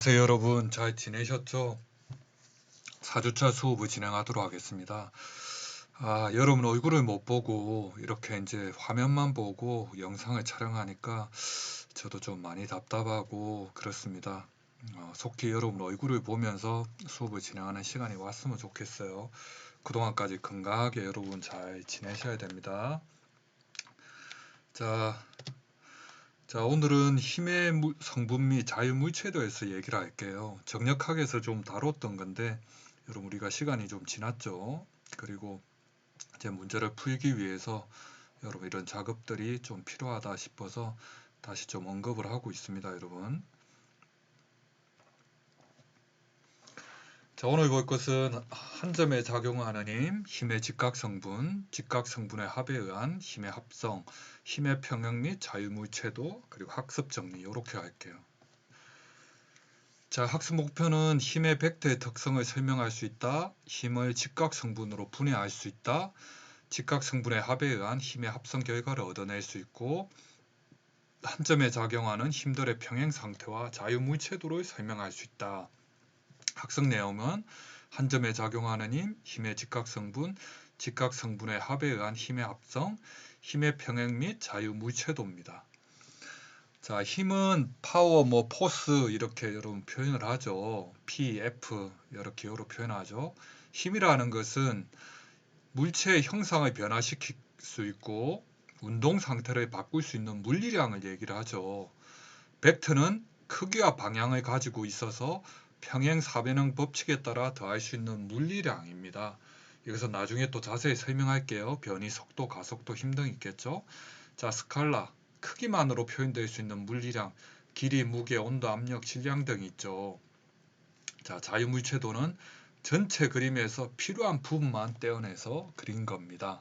안녕하세요 여러분, 잘 지내셨죠? 4주차 수업을 진행하도록 하겠습니다. 여러분 얼굴을 못 보고 이렇게 이제 화면만 보고 영상을 촬영하니까 저도 좀 많이 답답하고 그렇습니다. 속히 여러분 얼굴을 보면서 수업을 진행하는 시간이 왔으면 좋겠어요. 그동안까지 건강하게 여러분 잘 지내셔야 됩니다. 자, 오늘은 힘의 성분 및 자유물체에 대해서 얘기를 할게요. 정력학에서 좀 다뤘던 건데 여러분 우리가 시간이 좀 지났죠. 그리고 이제 문제를 풀기 위해서 여러분 이런 작업들이 좀 필요하다 싶어서 다시 좀 언급을 하고 있습니다, 여러분. 자, 오늘 볼 것은 한 점에 작용하는 힘의 직각성분, 직각성분의 합에 의한 힘의 합성, 힘의 평형 및 자유물체도, 그리고 학습 정리 이렇게 할게요. 자, 학습 목표는 힘의 벡터의 특성을 설명할 수 있다, 힘을 직각성분으로 분해할 수 있다, 직각성분의 합에 의한 힘의 합성 결과를 얻어낼 수 있고, 한 점에 작용하는 힘들의 평행 상태와 자유물체도를 설명할 수 있다. 학습 내용은 한 점에 작용하는 힘, 힘의 직각성분, 직각성분의 합에 의한 힘의 합성, 힘의 평행 및 자유물체도입니다. 자, 힘은 파워, 포스 이렇게 여러분 표현을 하죠. P, F 이렇게 여러 표현하죠. 힘이라는 것은 물체의 형상을 변화시킬 수 있고 운동 상태를 바꿀 수 있는 물리량을 얘기를 하죠. 벡터는 크기와 방향을 가지고 있어서 평행 사변형 법칙에 따라 더할 수 있는 물리량입니다. 여기서 나중에 또 자세히 설명할게요. 변이 속도, 가속도, 힘 등 있겠죠. 자, 스칼라, 크기만으로 표현될 수 있는 물리량, 길이, 무게, 온도, 압력, 질량 등이 있죠. 자, 자유물체도는 전체 그림에서 필요한 부분만 떼어내서 그린 겁니다.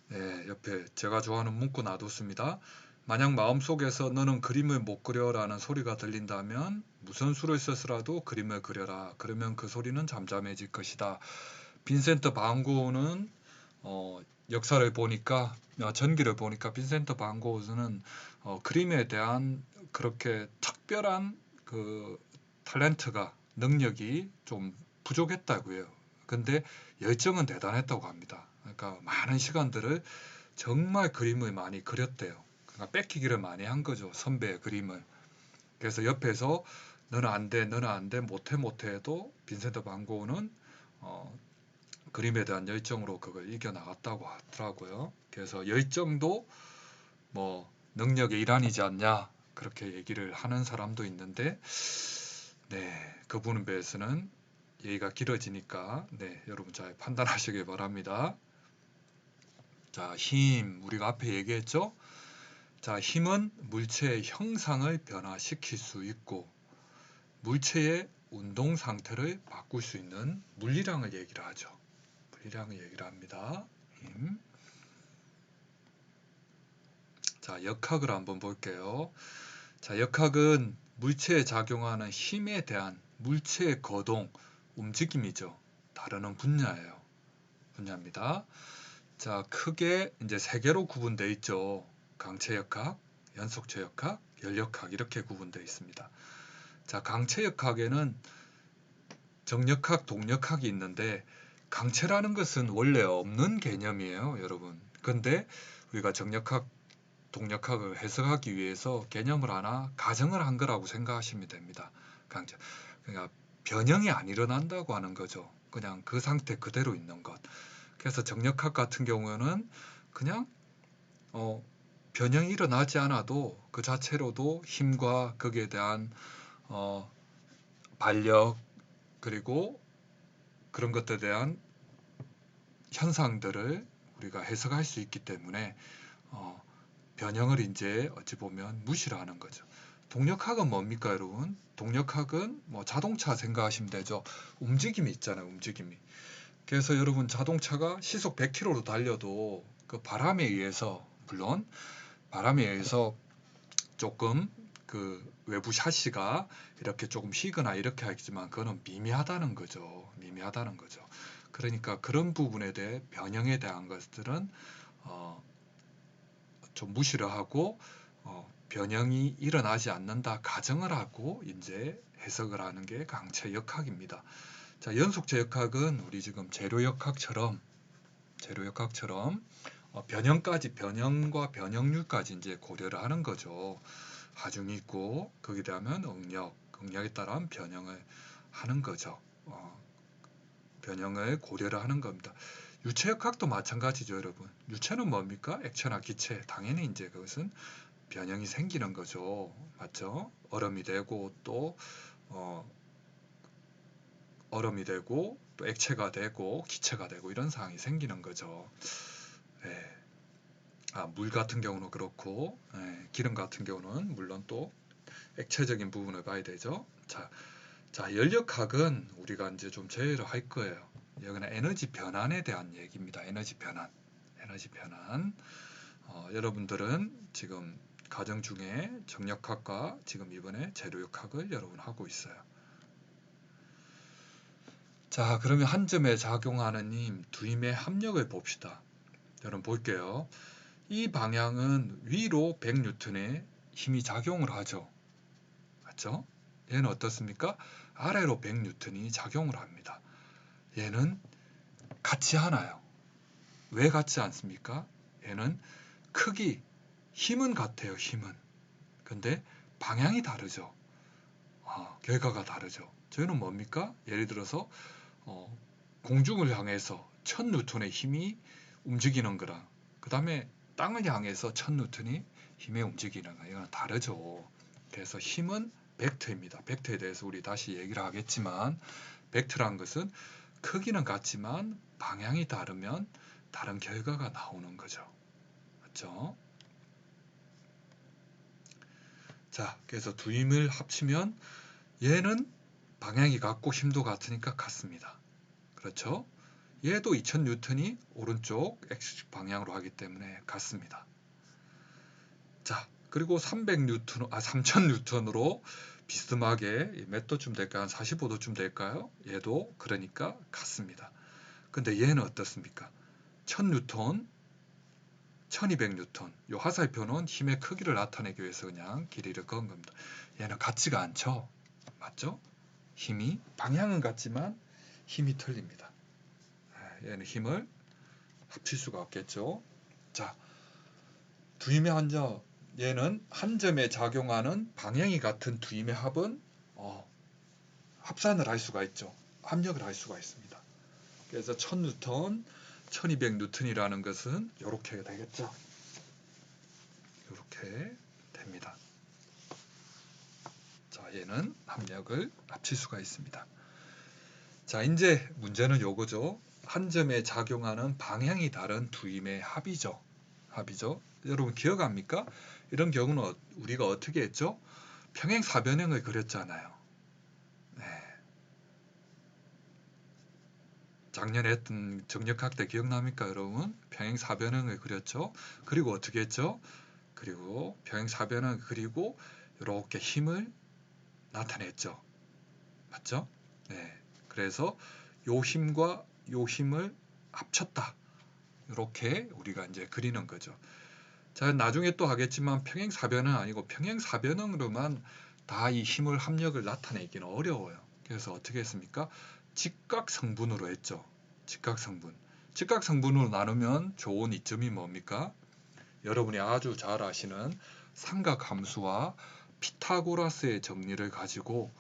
네, 옆에 제가 좋아하는 문구 놔뒀습니다. 만약 마음속에서 너는 그림을 못 그려라는 소리가 들린다면 무슨 수를 써서라도 그림을 그려라. 그러면 그 소리는 잠잠해질 것이다. 빈센트 반 고흐는 역사를 보니까 전기를 보니까 빈센트 반 고흐는 그림에 대한 그렇게 특별한 그 탤런트가 능력이 좀 부족했다고 해요. 근데 열정은 대단했다고 합니다. 그러니까 많은 시간들을 정말 그림을 많이 그렸대요. 그러니까 뺏기기를 많이 한 거죠. 선배의 그림을. 그래서 옆에서 너는 안 돼, 너는 안 돼, 못해, 못해 해도 빈센트 반 고흐는 그림에 대한 열정으로 그걸 이겨나갔다고 하더라고요. 그래서 열정도 능력의 일환이지 않냐 그렇게 얘기를 하는 사람도 있는데 네, 그 부분에 대해서는 얘기가 길어지니까 네, 여러분 잘 판단하시길 바랍니다. 자, 힘 우리가 앞에 얘기했죠? 자, 힘은 물체의 형상을 변화시킬 수 있고 물체의 운동 상태를 바꿀 수 있는 물리량을 얘기를 하죠. 물리량을 얘기를 합니다. 힘. 자, 역학을 한번 볼게요. 자, 역학은 물체에 작용하는 힘에 대한 물체의 거동, 움직임이죠. 다루는 분야입니다. 자, 크게 이제 세 개로 구분되어 있죠. 강체 역학, 연속체 역학, 열역학 이렇게 구분되어 있습니다. 자, 강체 역학에는 정역학, 동역학이 있는데 강체라는 것은 원래 없는 개념이에요, 여러분. 근데 우리가 정역학, 동역학을 해석하기 위해서 개념을 하나 가정을 한 거라고 생각하시면 됩니다. 강제. 그러니까 변형이 안 일어난다고 하는 거죠. 그냥 그 상태 그대로 있는 것. 그래서 정역학 같은 경우는 그냥 변형이 일어나지 않아도 그 자체로도 힘과 거기에 대한 반력 그리고 그런 것들에 대한 현상들을 우리가 해석할 수 있기 때문에 변형을 이제 어찌 보면 무시를 하는 거죠. 동력학은 뭡니까, 여러분? 동력학은 자동차 생각하시면 되죠. 움직임이 있잖아요, 움직임이. 그래서 여러분 자동차가 시속 100km로 달려도 그 바람에 의해서 물론 바람에 의해서 조금 그 외부 샤시가 이렇게 조금 휘거나 이렇게 하겠지만 그거는 미미하다는 거죠. 미미하다는 거죠. 그러니까 그런 부분에 대해 변형에 대한 것들은 좀 무시를 하고 변형이 일어나지 않는다 가정을 하고 이제 해석을 하는 게 강체역학입니다. 자, 연속체역학은 우리 지금 재료역학처럼 변형과 변형률까지 이제 고려를 하는 거죠. 하중이 있고 거기에 대하면 응력에 따른 변형을 하는 거죠. 변형을 고려를 하는 겁니다. 유체역학도 마찬가지죠, 여러분. 유체는 뭡니까? 액체나 기체. 당연히 이제 그것은 변형이 생기는 거죠. 맞죠? 얼음이 되고 또 액체가 되고 기체가 되고 이런 상황이 생기는 거죠. 네. 물 같은 경우는 그렇고 기름 같은 경우는 물론 또 액체적인 부분을 봐야 되죠. 자, 연력학은 우리가 이제 좀 제외를 할 거예요. 여기는 에너지 변환에 대한 얘기입니다. 에너지 변환. 여러분들은 지금 과정 중에 정력학과 지금 이번에 재료역학을 여러분 하고 있어요. 자, 그러면 한 점에 작용하는 힘, 두임의 합력을 봅시다. 여러분 볼게요. 이 방향은 위로 100N의 힘이 작용을 하죠. 맞죠? 얘는 어떻습니까? 아래로 100N이 작용을 합니다. 얘는 같지 않아요. 왜 같지 않습니까? 얘는 크기, 힘은 같아요. 힘은. 근데 방향이 다르죠. 결과가 다르죠. 저희는 뭡니까? 예를 들어서 공중을 향해서 1000N의 힘이 움직이는 거랑 그 다음에 땅을 향해서 1000N이 힘에 움직이는 거 이건 다르죠. 그래서 힘은 벡터입니다. 벡터에 대해서 우리 다시 얘기를 하겠지만 벡터란 것은 크기는 같지만 방향이 다르면 다른 결과가 나오는 거죠. 맞죠? 자, 그래서 두 힘을 합치면 얘는 방향이 같고 힘도 같으니까 같습니다. 그렇죠? 얘도 2000N이 오른쪽 X축 방향으로 하기 때문에 같습니다. 자, 그리고 3000N으로 비스듬하게 몇 도쯤 될까요? 한 45도쯤 될까요? 얘도 그러니까 같습니다. 근데 얘는 어떻습니까? 1000N, 1200N. 요 화살표는 힘의 크기를 나타내기 위해서 그냥 길이를 그은 겁니다. 얘는 같지가 않죠? 맞죠? 힘이 방향은 같지만 힘이 틀립니다. 얘는 힘을 합칠 수가 없겠죠. 자, 두 힘의 한점, 얘는 한 점에 작용하는 방향이 같은 두 힘의 합은 합산을 할 수가 있죠. 합력을 할 수가 있습니다. 그래서 1000N, 1200N이라는 것은 이렇게 되겠죠. 이렇게 됩니다. 자, 얘는 합력을 합칠 수가 있습니다. 자, 이제 문제는 요거죠. 한 점에 작용하는 방향이 다른 두 힘의 합이죠. 여러분 기억합니까? 이런 경우는 우리가 어떻게 했죠? 평행사변형을 그렸잖아요. 네. 작년에 했던 정력학 때 기억납니까, 여러분? 평행사변형을 그렸죠. 그리고 어떻게 했죠? 그리고 평행사변형을 그리고 이렇게 힘을 나타냈죠. 맞죠? 네. 그래서 요 힘과 요 힘을 합쳤다. 이렇게 우리가 이제 그리는 거죠. 자, 나중에 또 하겠지만 평행사변은 아니고 평행사변형으로만 다 이 힘을 합력을 나타내기는 어려워요. 그래서 어떻게 했습니까? 직각성분으로 했죠. 직각성분으로 나누면 좋은 이점이 뭡니까? 여러분이 아주 잘 아시는 삼각함수와 피타고라스의 정리를 가지고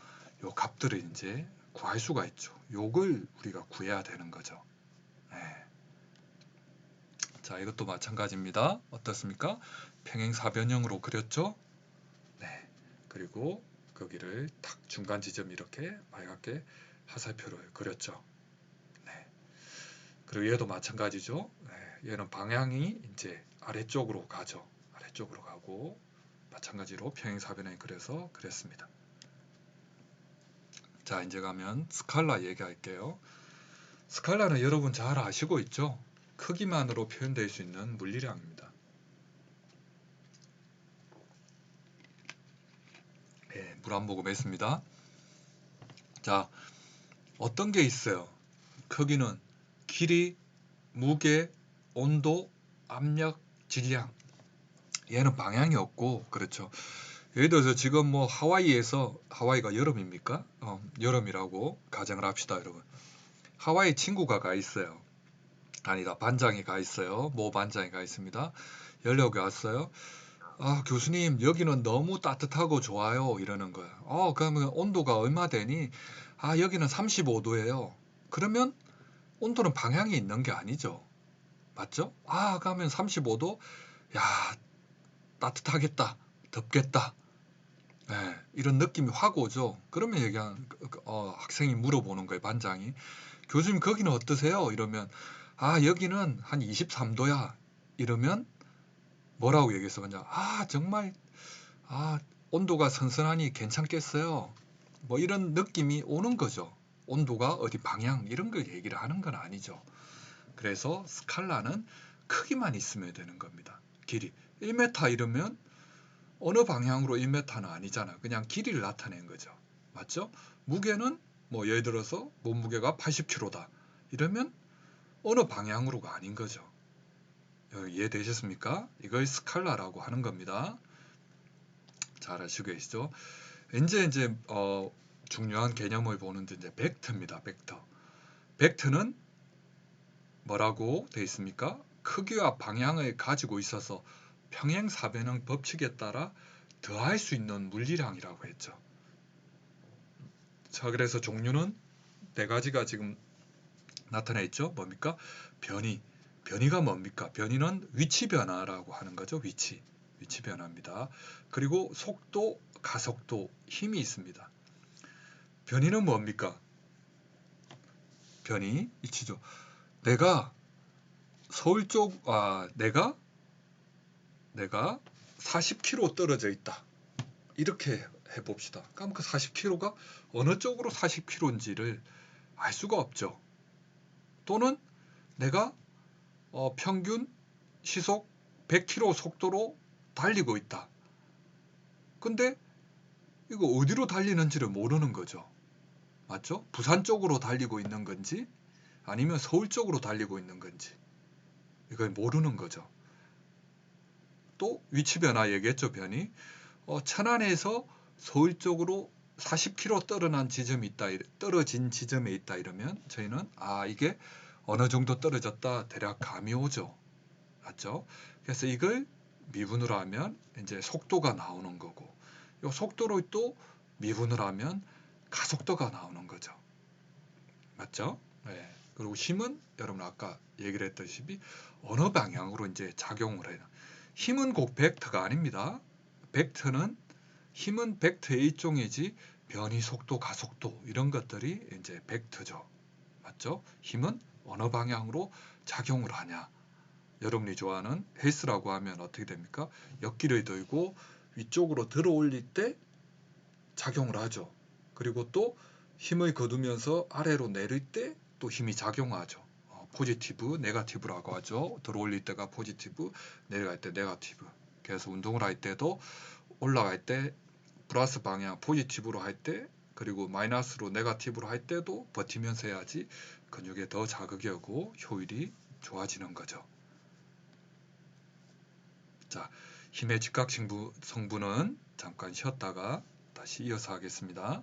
요 값들을 이제 구할 수가 있죠. 요걸 우리가 구해야 되는 거죠. 네. 자, 이것도 마찬가지입니다. 어떻습니까? 평행사변형으로 그렸죠? 네. 그리고 거기를 탁 중간 지점 이렇게 빨갛게 화살표를 그렸죠. 네. 그리고 얘도 마찬가지죠. 네. 얘는 방향이 이제 아래쪽으로 가죠. 아래쪽으로 가고 마찬가지로 평행사변형이 그려서 그렸습니다. 자, 이제 가면 스칼라 얘기할게요. 스칼라는 여러분 잘 아시고 있죠? 크기만으로 표현될 수 있는 물리량입니다. 네, 물 한 모금 했습니다. 자, 어떤 게 있어요? 크기는 길이, 무게, 온도, 압력, 질량 얘는 방향이 없고, 그렇죠. 예를 들어서 지금 뭐 하와이가 여름입니까? 여름이라고 가정을 합시다, 여러분. 하와이 친구가 가 있어요. 아니다, 반장이 가 있어요. 모 반장이 가 있습니다. 연락이 왔어요. 아, 교수님, 여기는 너무 따뜻하고 좋아요. 이러는 거야. 그러면 온도가 얼마 되니? 아, 여기는 35도예요. 그러면 온도는 방향이 있는 게 아니죠. 맞죠? 아, 그러면 35도? 야, 따뜻하겠다. 덥겠다. 네, 이런 느낌이 확 오죠. 그러면 학생이 물어보는 거예요, 반장이. 교수님, 거기는 어떠세요? 이러면, 아, 여기는 한 23도야. 이러면 뭐라고 얘기했어? 그냥, 정말, 아, 온도가 선선하니 괜찮겠어요. 뭐 이런 느낌이 오는 거죠. 온도가 어디 방향, 이런 걸 얘기를 하는 건 아니죠. 그래서 스칼라는 크기만 있으면 되는 겁니다. 길이. 1m 이러면 어느 방향으로 1m는 아니잖아. 그냥 길이를 나타낸 거죠. 맞죠? 무게는 뭐 예를 들어서 몸무게가 80kg다. 이러면 어느 방향으로가 아닌 거죠. 이해되셨습니까? 이걸 스칼라라고 하는 겁니다. 잘 아시고 계시죠? 이제 중요한 개념을 보는데 이제 벡터입니다. 벡터. 벡터는 뭐라고 되어 있습니까? 크기와 방향을 가지고 있어서 평행사변형 법칙에 따라 더할 수 있는 물리량이라고 했죠. 자, 그래서 종류는 네 가지가 지금 나타나 있죠. 뭡니까? 변이. 변이가 뭡니까? 변이는 위치 변화라고 하는 거죠. 위치 변화입니다. 그리고 속도, 가속도, 힘이 있습니다. 변이는 뭡니까? 변이, 위치죠. 내가 내가 40km 떨어져 있다. 이렇게 해봅시다. 그럼 그 40km가 어느 쪽으로 40km인지를 알 수가 없죠. 또는 내가 평균 시속 100km 속도로 달리고 있다. 근데 이거 어디로 달리는지를 모르는 거죠. 맞죠? 부산 쪽으로 달리고 있는 건지 아니면 서울 쪽으로 달리고 있는 건지 이걸 모르는 거죠. 또 위치 변화 얘기했죠. 변이. 천안에서 서울 쪽으로 40km 떨어진 지점에 있다 이러면 저희는 이게 어느 정도 떨어졌다 대략 감이 오죠. 맞죠? 그래서 이걸 미분으로 하면 이제 속도가 나오는 거고, 이 속도로 또 미분을 하면 가속도가 나오는 거죠. 맞죠? 네. 그리고 힘은 여러분 아까 얘기를 했다시피 어느 방향으로 이제 작용을 해요. 힘은 꼭 벡터가 아닙니다. 힘은 벡터의 일종이지 변이 속도, 가속도 이런 것들이 이제 벡터죠. 맞죠? 힘은 어느 방향으로 작용을 하냐. 여러분이 좋아하는 헬스라고 하면 어떻게 됩니까? 역기를 들고 위쪽으로 들어 올릴 때 작용을 하죠. 그리고 또 힘을 거두면서 아래로 내릴 때 또 힘이 작용하죠. 포지티브, 네거티브라고 하죠. 들어 올릴 때가 포지티브, 내려갈 때 네거티브. 그래서 운동을 할 때도 올라갈 때 플러스 방향 포지티브로 할 때, 그리고 마이너스로 네거티브로 할 때도 버티면서 해야지 근육에 더 자극이 오고 효율이 좋아지는 거죠. 자, 힘의 즉각 성분은 잠깐 쉬었다가 다시 이어서 하겠습니다.